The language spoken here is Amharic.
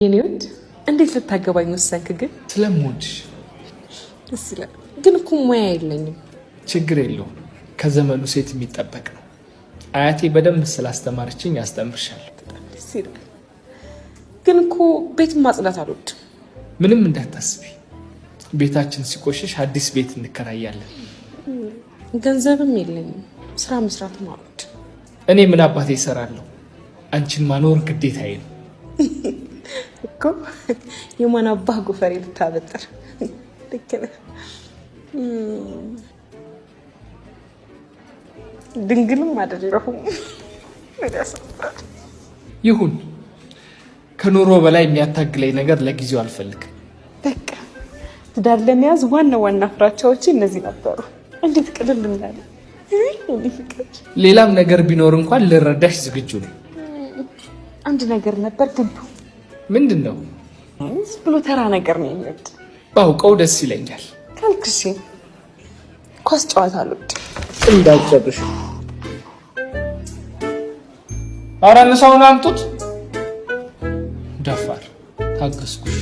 የኔውት እንዴት ልታገባኝ ወሰንክ? ግን ስለምወድሽ ደስ ይላል። ግን እኮ ሙያ የለኝም። ችግር የለውም። ከዘመኑ ሴት የሚጠበቅ ነው። አያቴ በደንብ ስላስተማረችኝ ያስተምርሻለሁ። ደስ ይላል። ግን እኮ ቤት ማጽዳት አልወድም። ምንም እንዳታስቢ። ቤታችን ሲቆሽሽ አዲስ ቤት እንከራያለን። ገንዘብም የለኝም። ስራ መስራትም አልወድም። እኔ ምን አባቴ እሰራለሁ? አንቺን ማኖር ግዴታዬ ነው እኮ። የማን አባህ ጎፈሬ ልታበጥር? ልክ ነህ። ድንግልም አይደለሁም። ይሁን። ከኑሮ በላይ የሚያታግለኝ ነገር ለጊዜው አልፈልግም። በቃ ትዳር ለመያዝ ዋና ፍራቻዎች እነዚህ ነበሩ። እንዴት ቅልል እንዳለ። ሌላም ነገር ቢኖር እንኳን ልረዳሽ ዝግጁ ነኝ። አንድ ነገር ነበር ግን ምንድን ነው? ብሎ ተራ ነገር ነው የሚወድ። ባውቀው ደስ ይለኛል። ካልክሽ ኳስ ጨዋታ አልወድም። እንዳጨብሽ አራን ሰውን አምጡት። ደፋር ታገስኩሽ።